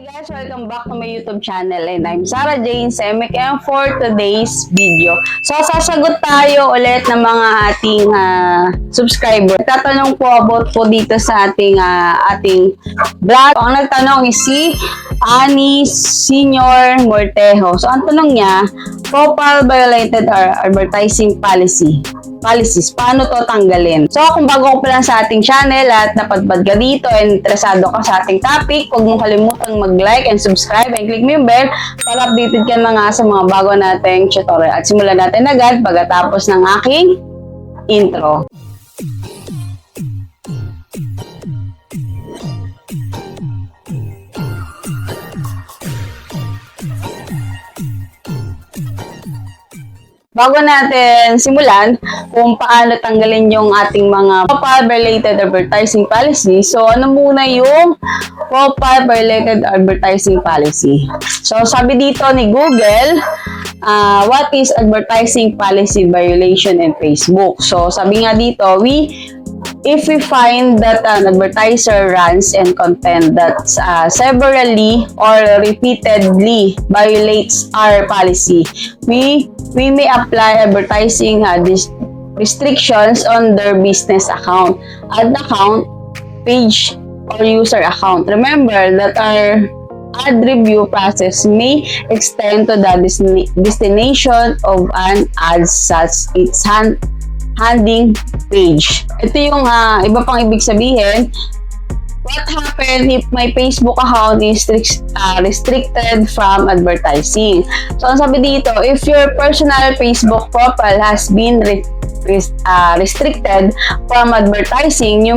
Guys, welcome back to my YouTube channel and I'm Sarah Jane Semek and for today's video. So, sasagot tayo ulit ng mga ating subscriber. Tatanong po about po dito sa ating vlog. Ang nagtanong is si Ani Senior Mortejo. So, ang tanong niya, profile violated our advertising policies. Paano to tanggalin? So, kung bago ko pa lang sa ating channel at napadpad ka dito and interesado ka sa ating topic, huwag mong kalimutang mag-like and subscribe and click mo yung bell para updated ka na nga sa mga bago nating tutorial. At simulan natin agad pagkatapos ng aking intro. Bago natin simulan kung paano tanggalin yung ating mga profile-related advertising policy, so ano muna yung profile-related advertising policy? So sabi dito ni Google, what is advertising policy violation in Facebook? So sabi nga dito, if we find that an advertiser runs and content that severally or repeatedly violates our policy, we may apply advertising restrictions on their business account, ad account, page, or user account. Remember that our ad review process may extend to the destination of an ad such its handing page. Ito yung iba pang ibig sabihin. What happened if my Facebook account is restricted from advertising? So, ang sabi dito, if your personal Facebook profile has been restricted from advertising, you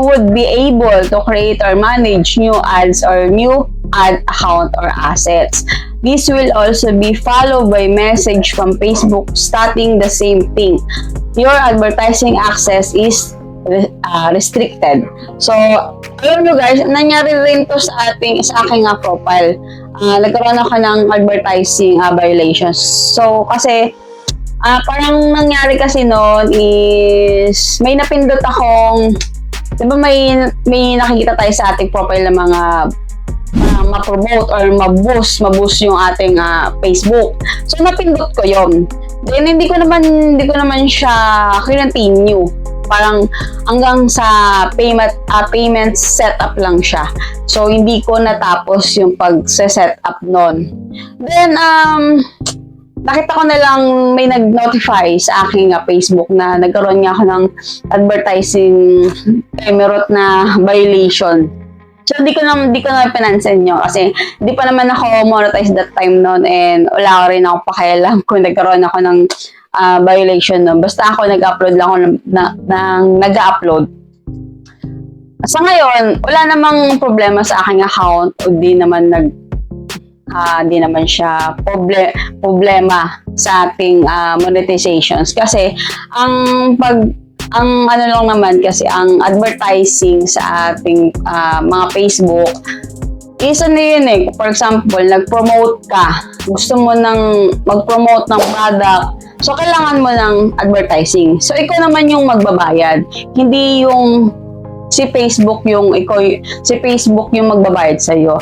would be able to create or manage new ads or new ad account or assets. This will also be followed by message from Facebook stating the same thing. Your advertising access is restricted. So, alam nyo guys, nangyari rin to sa aking profile. Nagkaroon ako ng advertising violations. So, kasi parang nangyari kasi noon is may napindot akong, di ba may nakikita tayo sa ating profile ng mga ma-promote or ma-boost yung ating Facebook. So, napindot ko yon. Then, hindi ko naman siya continue. Parang hanggang sa payment setup lang siya. So, hindi ko natapos yung pag-set up nun. Then, nakita ko na lang may nag-notify sa aking Facebook na nagkaroon nga ako ng advertising emerald na violation. So, di ko na pinansin nyo kasi di pa naman ako monetize that time noon and wala ko rin ako pakialam kung nagkaroon ako ng violation nun. Basta ako nag-upload lang ako nag-upload. Sa ngayon, wala namang problema sa aking account o di naman siya problema sa ating monetizations kasi ang ano lang naman kasi ang advertising sa ating mga Facebook is ano yun eh. For example, nag-promote ka. Gusto mo nang mag-promote ng product. So, kailangan mo ng advertising. So, ikaw naman yung magbabayad. Hindi yung si Facebook yung magbabayad sa'yo.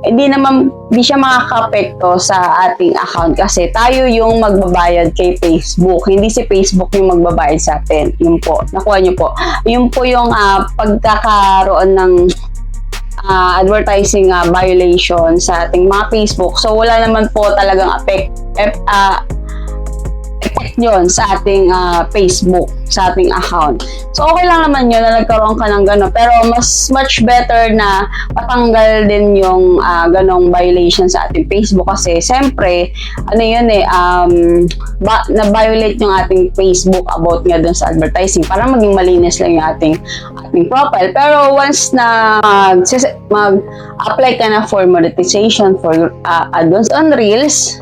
Hindi siya makaka-apekto sa ating account kasi tayo yung magbabayad kay Facebook. Hindi si Facebook yung magbabayad sa atin. Yun po. Nakuha nyo po. Yun po yung pagkakaroon ng advertising violation sa ating mga Facebook. So, wala naman po talagang effect yun sa ating Facebook, sa ating account. So, okay lang naman yun na nagkaroon ka ng gano'n. Pero, much better na patanggal din yung ganong violation sa ating Facebook. Kasi, siyempre, na-violate yung ating Facebook about nga dun sa advertising para maging malinis lang yung ating profile. Pero, once na mag-apply ka na for monetization for add-ons on Reels,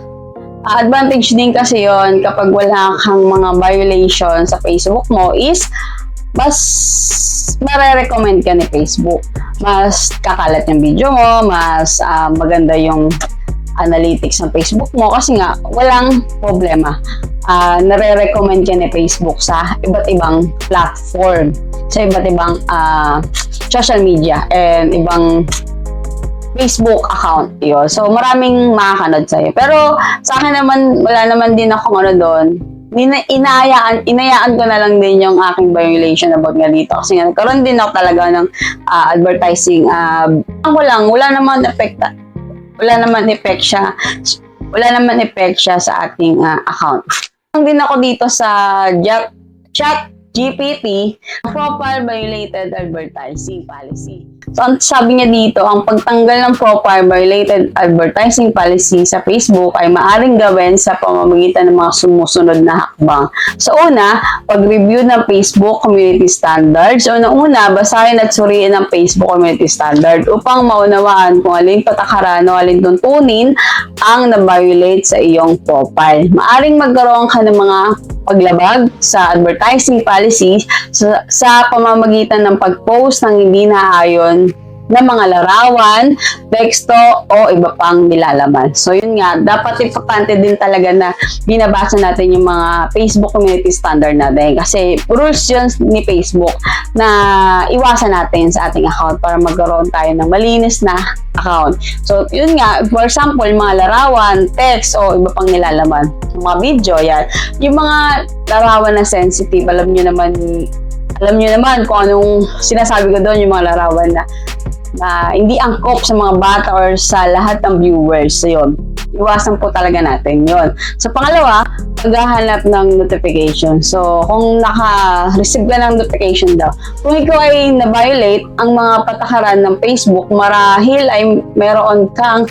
advantage din kasi yon kapag wala kang mga violation sa Facebook mo is mas mare-recommend ka ni Facebook. Mas kakalat yung video mo, mas maganda yung analytics ng Facebook mo kasi nga walang problema. Nare-recommend ka ni Facebook sa iba't ibang platform, sa iba't ibang social media and ibang Facebook account yun. So, maraming makakanood sa'yo. Pero, sa akin naman, wala naman din akong ano doon. Inayaan ko na lang din yung aking violation about nga dito. Kasi nga, nagkaroon din ako talaga ng advertising. Wala naman effect siya sa ating account. Din ako dito sa chat GPT, profile violated advertising policy. So, ang sabi niya dito, ang pagtanggal ng profile violated advertising policy sa Facebook ay maaaring gawin sa pamamagitan ng mga sumusunod na hakbang. So, una, pag-review ng Facebook Community Standards. So, una, basahin at suriin ang Facebook Community Standard upang maunawaan kung alin patakaran o alin tuntunin ang na-violate sa iyong profile. Maaaring magkaroon ka ng mga paglabag sa advertising policy sa pamamagitan ng pag-post ng hindi naaayon na mga larawan, teksto, o iba pang nilalaman. So, yun nga, dapat importante din talaga na binabasa natin yung mga Facebook Community Standard natin. Kasi, rules yun ni Facebook na iwasan natin sa ating account para magkaroon tayo ng malinis na account. So, yun nga, for example, mga larawan, text, o iba pang nilalaman. Mga video, yan. Yung mga larawan na sensitive, alam nyo naman kung anong sinasabi ko doon, yung mga larawan na hindi angkop sa mga bata or sa lahat ng viewers. So, yun. Iwasan po talaga natin yun. So, pangalawa, paghahanap ng notification. So, kung naka-receive ka ng notification daw, kung ikaw ay na-violate ang mga patakaran ng Facebook, marahil ay meron kang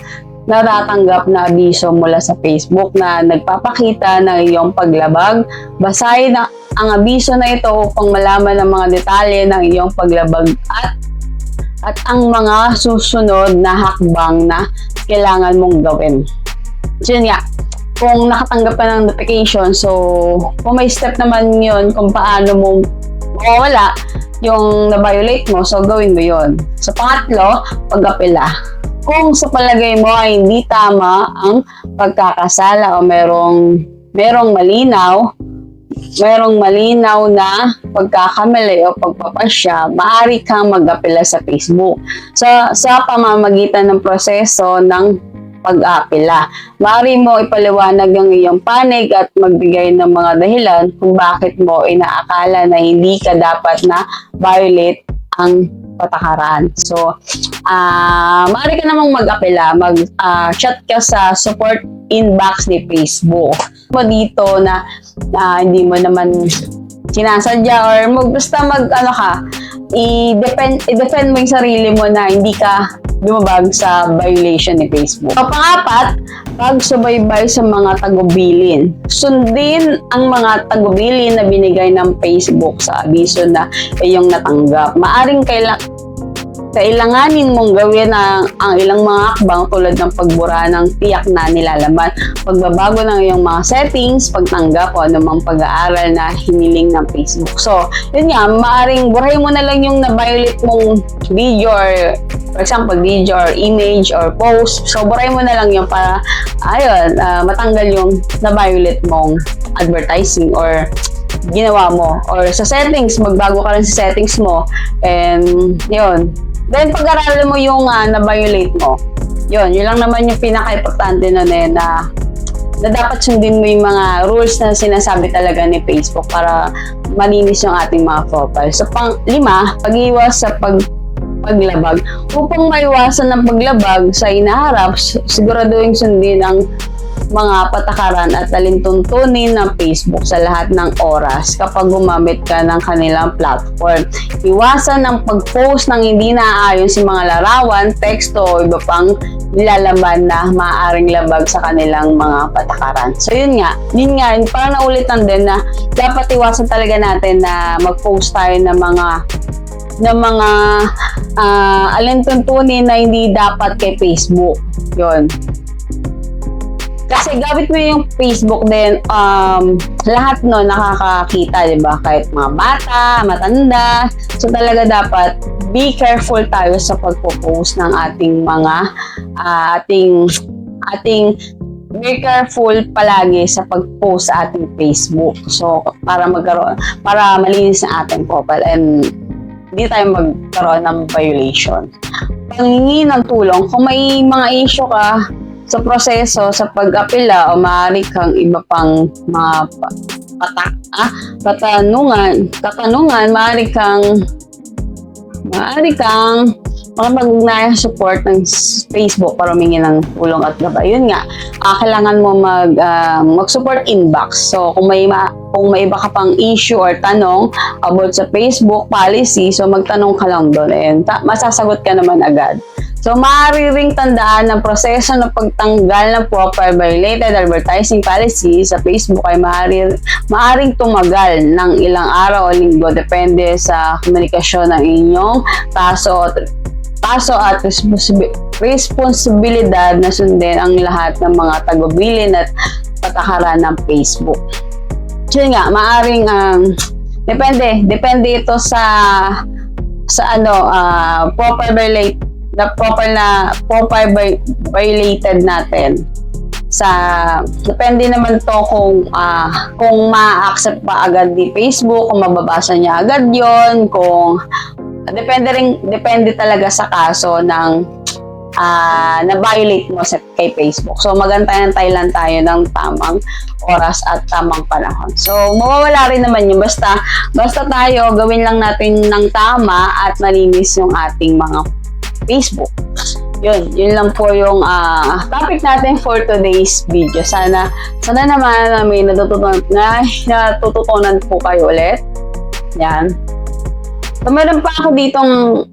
natatanggap na abiso mula sa Facebook na nagpapakita ng iyong paglabag. Basahin ang abiso na ito upang malaman ang mga detalye ng iyong paglabag at ang mga susunod na hakbang na kailangan mong gawin. So yun nga, kung nakatanggap ka ng notification, so kung may step naman yun kung paano mong mawawala yung na-violate mo, so gawin mo yun. Sa pangatlo, pag-apela. Kung sa palagay mo ay hindi tama ang pagkakasala o merong malinaw na pagkakamali o pagpapasya, maaari kang mag-apela sa Facebook sa pamamagitan ng proseso ng pag-apela. Maaari mo ipaliwanag ang iyong panig at magbigay ng mga dahilan kung bakit mo inaakala na hindi ka dapat na violate ang patakaran. So, maaari ka namang mag-apela, mag-chat ka sa support inbox ni Facebook. Dito na hindi mo naman sinasadya or basta i-defend mo yung sarili mo na hindi ka lumabag sa violation ni Facebook. So, pang-apat, pagsubaybay sa mga tagubilin. Sundin ang mga tagubilin na binigay ng Facebook sa abiso na iyong natanggap. Maaring kailanganin mong gawin ang ilang mga hakbang tulad ng pagbura ng tiyak na nilalaman, pagbabago ng iyong mga settings, pagtanggap o anumang pag-aaral na hiniling ng Facebook. So, yun nga, maaring burahin mo na lang yung na-violate mong video or, for example, video or image or post. So, burahin mo na lang yung para, matanggal yung na-violate mong advertising or ginawa mo. Or sa settings, magbago ka rin sa settings mo. And, yun. Then, pag-aralan mo yung na-violate mo. Yun lang naman yung pinaka-importante nun na dapat sundin mo yung mga rules na sinasabi talaga ni Facebook para malinis yung ating mga profile. So, pang-lima, pag-iwas sa paglabag. Upang maiwasan ng paglabag sa inaharap, siguraduhin sundin ang mga patakaran at talintuntunin ng Facebook sa lahat ng oras kapag gumamit ka ng kanilang platform. Iwasan ang pag-post ng hindi naaayon sa mga larawan, teksto o iba pang nilalaman na maaaring labag sa kanilang mga patakaran. So yun nga, parang naulitan din na dapat iwasan talaga natin na mag-post tayo ng mga alintuntunin na hindi dapat kay Facebook. Yun. Kasi gamit mo yung Facebook din, lahat no nakakakita, di ba? Kahit mga bata, matanda. So talaga dapat be careful tayo sa pagpo-post ng ating mga be careful palagi sa pag-post sa ating Facebook. So para malinis ang ating profile and hindi tayo magkaroon ng violation. panghingi ng tulong. Kung may mga issue ka sa proseso sa pag-apela o maaari kang iba pang mga katanungan, maaari kang makapag-ugnayan support ng Facebook para humingi ng tulong at gabay. Yun nga, kailangan mo mag-support inbox. So, kung may iba ka pang issue or tanong about sa Facebook policy, so magtanong ka lang doon. Ayun, masasagot ka naman agad. So, maaari ring tandaan ng proseso ng pagtanggal ng profile-violated advertising policy sa Facebook ay maaaring tumagal ng ilang araw o linggo depende sa komunikasyon ng inyong kaso at responsibilidad na sundin ang lahat ng mga tagubilin at patakaran ng Facebook. So nga, maaring depende ito sa profile violated natin. Depende naman to kung ma-accept ba agad ni Facebook, kung mababasa niya agad yon, depende talaga sa kaso ng na-violate mo kay Facebook. So, magantay-antay lang tayo ng tamang oras at tamang panahon. So, mawawala rin naman yun. Basta tayo, gawin lang natin ng tama at malinis yung ating mga Facebook. Yun lang po yung topic natin for today's video. Sana naman may natututunan po kayo ulit. Yan. So, meron pa ako ditong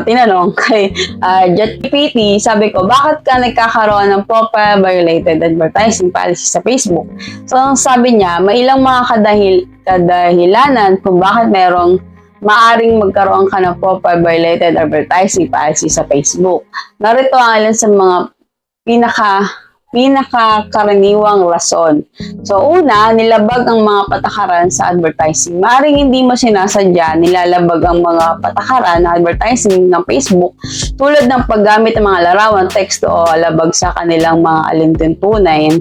tinanong kay JetGPT. Sabi ko, bakit ka nagkakaroon ng profile violated advertising policy sa Facebook? So, sabi niya, may ilang mga kadahilanan kung bakit maaring magkaroon ka ng profile violated advertising policy sa Facebook. Narito ang ilan sa mga pinakakaraniwang rason. So, una, nilabag ang mga patakaran sa advertising. Maaring hindi mo sinasadya, nilalabag ang mga patakaran na advertising ng Facebook tulad ng paggamit ng mga larawan, teksto o labag sa kanilang mga alintuntunin.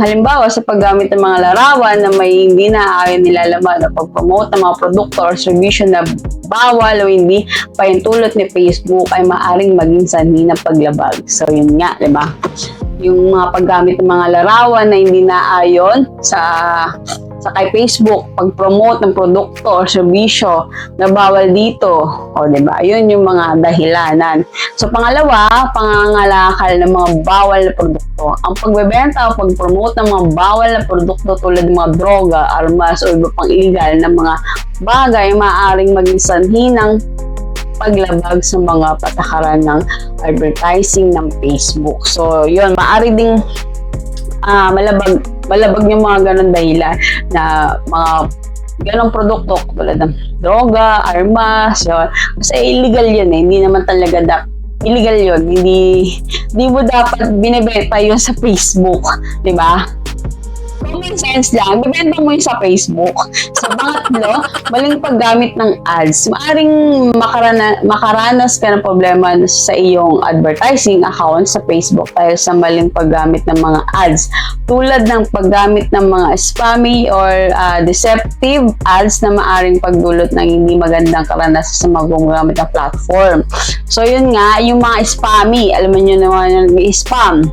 Halimbawa, sa paggamit ng mga larawan na may hindi naaayon nilalaman o pag-promote ng mga produkto o servisyo na bawal o hindi paintulot ni Facebook ay maaring maging sanhi ng paglabag. So, yun nga, di ba? Yung mga paggamit ng mga larawan na hindi naayon sa kay Facebook, pag-promote ng produkto o serbisyo na bawal dito. O, diba? Yun yung mga dahilanan. So, pangalawa, pangangalakal ng mga bawal na produkto. Ang pagbebenta o pag-promote ng mga bawal na produkto tulad ng mga droga, armas o iba pang illegal na mga bagay maaaring maging sanhi ng paglabag sa mga patakaran ng advertising ng Facebook. So, yun, maaari ding malabag yung mga ganun dahilan na mga ganong produkto tulad ng droga, armas, yun. Kasi illegal yun eh. Hindi naman talaga illegal yun. Hindi mo dapat binibenta yun sa Facebook. Diba? Common sense lang, bibenta mo yun sa Facebook. Sa pangatlo, maling paggamit ng ads. Maaring makaranas ka ng problema sa iyong advertising account sa Facebook dahil sa maling paggamit ng mga ads. Tulad ng paggamit ng mga spammy or deceptive ads na maaring pagdulot ng hindi magandang karanasan sa mga gumagamit ng platform. So, yun nga, yung mga spammy, alam niyo naman yung spam.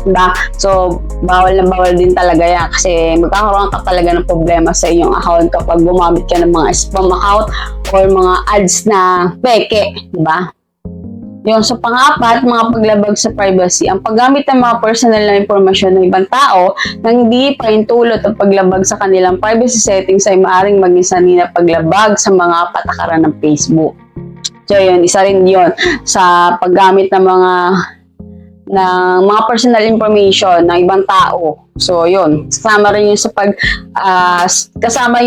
Diba? So, bawal din talaga yan kasi magkakaroon ka talaga ng problema sa inyong account kapag gumamit ka ng mga spam account or mga ads na peke, diba? Yung sa pang-apat, mga paglabag sa privacy. Ang paggamit ng mga personal na impormasyon ng ibang tao nang hindi paintulot ang paglabag sa kanilang privacy settings ay maaaring maging sanhi na paglabag sa mga patakaran ng Facebook. So, yun, isa rin yun sa paggamit ng mga personal information ng ibang tao. So, yun. Kasama rin yun sa kasama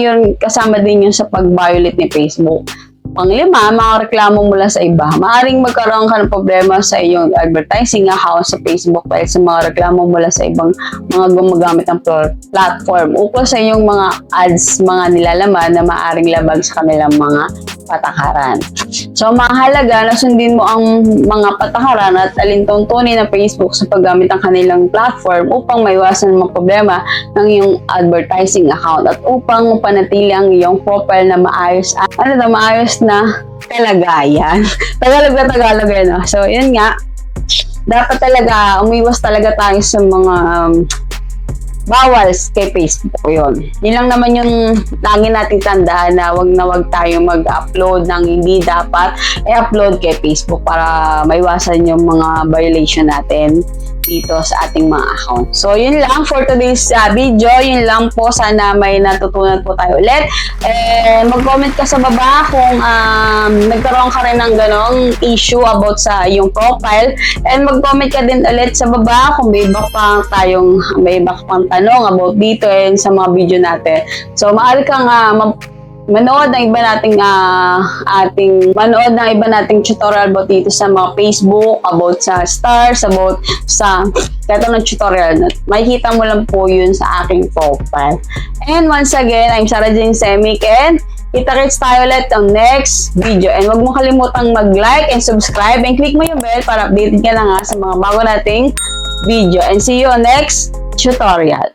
din yun sa pag-violate ni Facebook. Panglima, mga reklamo mula sa iba. Maaring magkaroon ka ng problema sa iyong advertising account sa Facebook dahil sa mga reklamo mula sa ibang mga gumagamit ng platform ukol sa iyong mga ads, mga nilalaman na maaring labag sa kanilang mga patakaran. So, mahalaga na sundin mo ang mga patakaran at alintuntunin ng Facebook sa paggamit ng kanilang platform upang maiwasan ang mga problema ng iyong advertising account at upang mapanatili ang iyong profile na maayos na kalagayan. Tagalog yan. No? So, yun nga. Dapat talaga, umiwas talaga tayo sa mga bawal kay Facebook yun. Yun lang naman yung lagi nating tandaan na wag tayo mag-upload ng hindi dapat i-upload kay Facebook para maiwasan yung mga violation natin dito sa ating mga account. So, yun lang for today's video. Yun lang po. Sana may natutunan po tayo ulit. Mag-comment ka sa baba kung nagkaroon ka rin ng ganong issue about sa iyong profile. And mag-comment ka din ulit sa baba kung may iba pang tanong about dito and sa mga video natin. So, maaari kang manood ng iba nating tutorial about dito sa mga Facebook, about sa stars, about sa katong ng tutorial. Makikita mo lang po yun sa aking profile. And once again, I'm Sarah Jane Semic and kita-kits tayo ulit ang next video. And huwag mo kalimutang mag-like and subscribe and click mo yung bell para updated ka lang sa mga bago nating video. And see you on next tutorial.